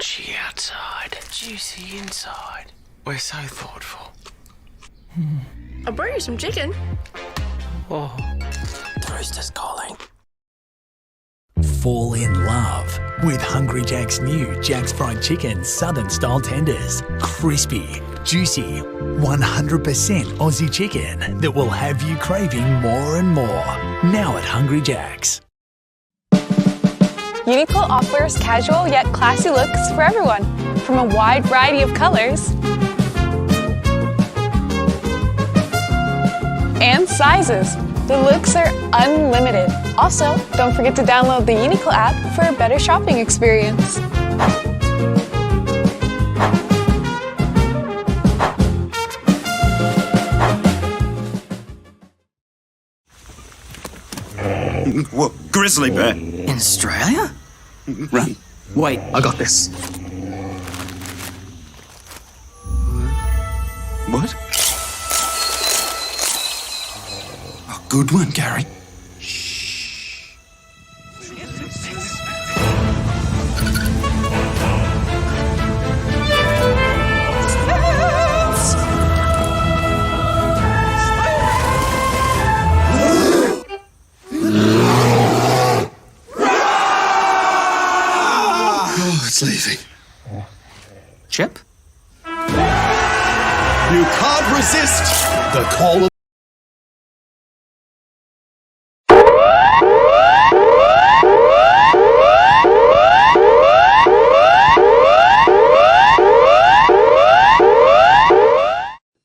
Crunchy outside, juicy inside. We're so thoughtful. I'll bring you some chicken. Oh, the rooster's calling. Fall in love with Hungry Jack's new Jack's Fried Chicken Southern Style Tenders. Crispy, juicy, 100% Aussie chicken that will have you craving more and more. Now at Hungry Jack's. Uniqlo offers casual yet classy looks for everyone, from a wide variety of colors and sizes. The looks are unlimited. Also, don't forget to download the Uniqlo app for a better shopping experience. What? Grizzly bear? In Australia? Run. Wait, I got this. What? A good one, Gary. It's leaving. Chip? You can't resist the call of...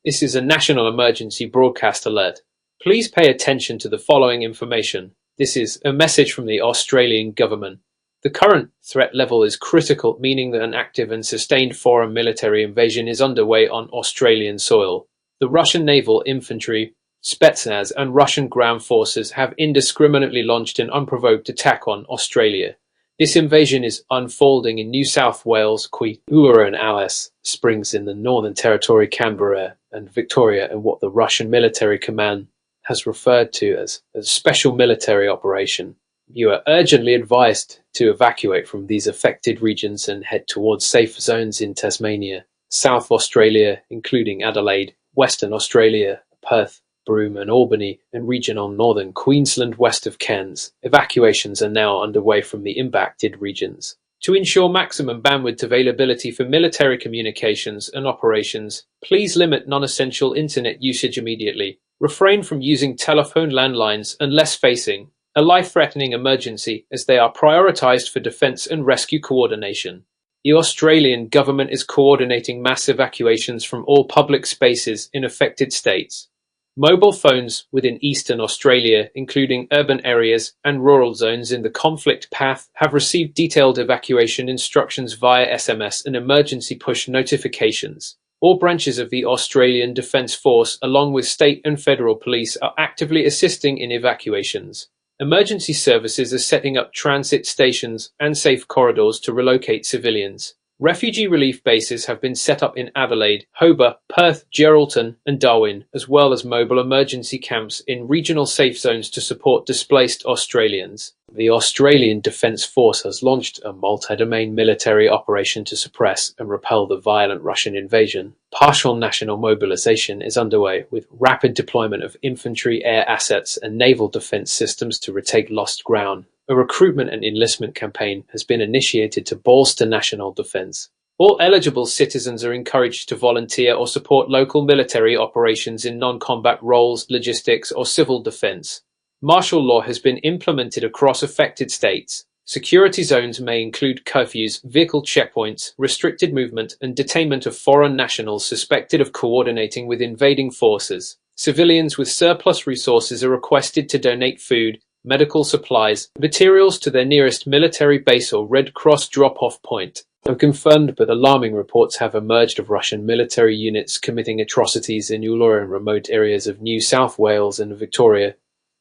This is a national emergency broadcast alert. Please pay attention to the following information. This is a message from the Australian government. The current threat level is critical, meaning that an active and sustained foreign military invasion is underway on Australian soil. The Russian naval infantry, Spetsnaz, and Russian ground forces have indiscriminately launched an unprovoked attack on Australia. This invasion is unfolding in New South Wales, Queen and Alice Springs in the Northern Territory, Canberra and Victoria, and what the Russian military command has referred to as a special military operation. You are urgently advised to evacuate from these affected regions and head towards safe zones in Tasmania, South Australia, including Adelaide, Western Australia, Perth, Broome and Albany, and regional northern Queensland west of Cairns. Evacuations are now underway from the impacted regions. To ensure maximum bandwidth availability for military communications and operations, please limit non-essential internet usage immediately. Refrain from using telephone landlines unless facing a life-threatening emergency, as they are prioritized for defense and rescue coordination. The Australian government is coordinating mass evacuations from all public spaces in affected states. Mobile phones within eastern Australia, including urban areas and rural zones in the conflict path, have received detailed evacuation instructions via SMS and emergency push notifications. All branches of the Australian Defence Force, along with state and federal police, are actively assisting in evacuations. Emergency services are setting up transit stations and safe corridors to relocate civilians. Refugee relief bases have been set up in Adelaide, Hobart, Perth, Geraldton and Darwin, as well as mobile emergency camps in regional safe zones to support displaced Australians. The Australian Defence Force has launched a multi-domain military operation to suppress and repel the violent Russian invasion. Partial national mobilisation is underway, with rapid deployment of infantry, air assets and naval defence systems to retake lost ground. A recruitment and enlistment campaign has been initiated to bolster national defence. All eligible citizens are encouraged to volunteer or support local military operations in non-combat roles, logistics or civil defence. Martial law has been implemented across affected states. Security zones may include curfews, vehicle checkpoints, restricted movement and detainment of foreign nationals suspected of coordinating with invading forces. Civilians with surplus resources are requested to donate food, medical supplies, materials to their nearest military base or Red Cross drop-off point. Unconfirmed but alarming reports have emerged of Russian military units committing atrocities in Uluru and remote areas of New South Wales and Victoria.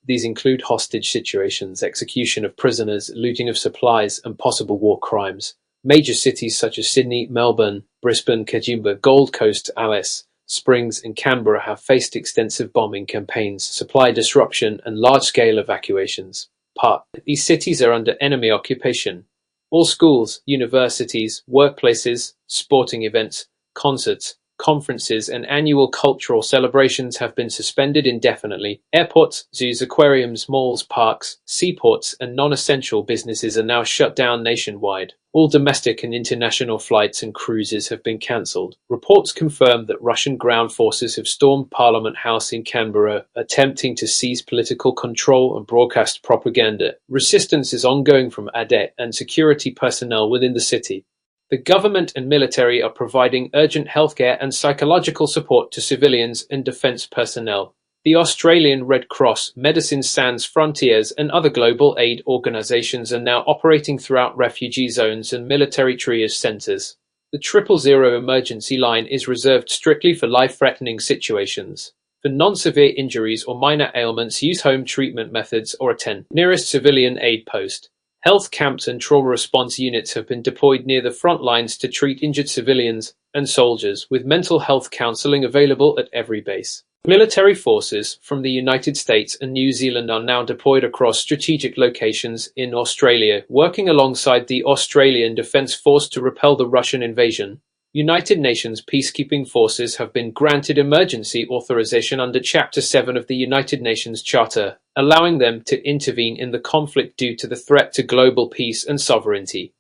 These include hostage situations, execution of prisoners, looting of supplies, and possible war crimes. Major cities such as Sydney, Melbourne, Brisbane, Katoomba, Gold Coast, Alice Springs and Canberra have faced extensive bombing campaigns, supply disruption and large-scale evacuations. These cities are under enemy occupation. All schools, universities, workplaces, sporting events, concerts, conferences, and annual cultural celebrations have been suspended indefinitely. Airports, zoos, aquariums, malls, parks, seaports, and non-essential businesses are now shut down nationwide. All domestic and international flights and cruises have been cancelled. Reports confirm that Russian ground forces have stormed Parliament House in Canberra, attempting to seize political control and broadcast propaganda. Resistance is ongoing from ADE and security personnel within the city. The government and military are providing urgent healthcare and psychological support to civilians and defence personnel. The Australian Red Cross, Medicines Sans Frontières, and other global aid organisations are now operating throughout refugee zones and military triage centres. The 000 emergency line is reserved strictly for life-threatening situations. For non-severe injuries or minor ailments, use home treatment methods or attend nearest civilian aid post. Health camps and trauma response units have been deployed near the front lines to treat injured civilians and soldiers, with mental health counselling available at every base. Military forces from the United States and New Zealand are now deployed across strategic locations in Australia, working alongside the Australian Defence Force to repel the Russian invasion. United Nations peacekeeping forces have been granted emergency authorization under Chapter 7 of the United Nations Charter, allowing them to intervene in the conflict due to the threat to global peace and sovereignty.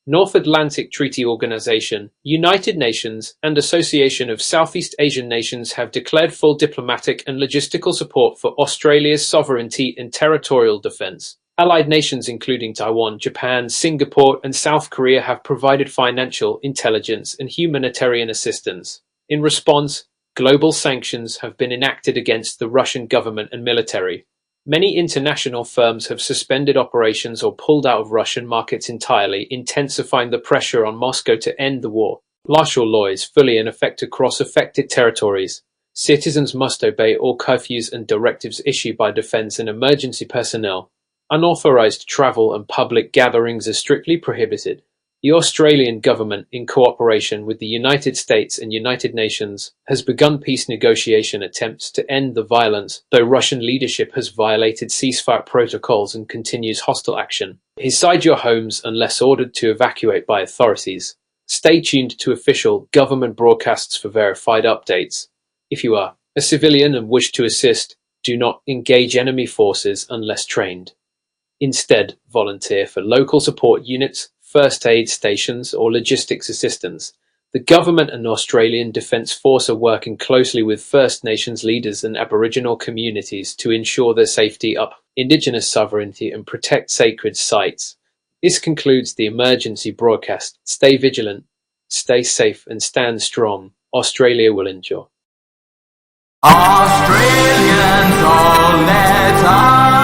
North Atlantic Treaty Organization, United Nations, and Association of Southeast Asian Nations have declared full diplomatic and logistical support for Australia's sovereignty and territorial defense. Allied nations including Taiwan, Japan, Singapore, and South Korea have provided financial, intelligence, and humanitarian assistance. In response, global sanctions have been enacted against the Russian government and military. Many international firms have suspended operations or pulled out of Russian markets entirely, intensifying the pressure on Moscow to end the war. Martial law is fully in effect across affected territories. Citizens must obey all curfews and directives issued by defense and emergency personnel. Unauthorized travel and public gatherings are strictly prohibited. The Australian government, in cooperation with the United States and United Nations, has begun peace negotiation attempts to end the violence, though Russian leadership has violated ceasefire protocols and continues hostile action. Inside your homes unless ordered to evacuate by authorities. Stay tuned to official government broadcasts for verified updates. If you are a civilian and wish to assist, do not engage enemy forces unless trained. Instead, volunteer for local support units, first aid stations, or logistics assistance. The government and Australian Defence Force are working closely with First Nations leaders and Aboriginal communities to ensure their safety, Indigenous sovereignty, and protect sacred sites. This concludes the emergency broadcast. Stay vigilant, stay safe, and stand strong. Australia will endure. Australians, oh, let us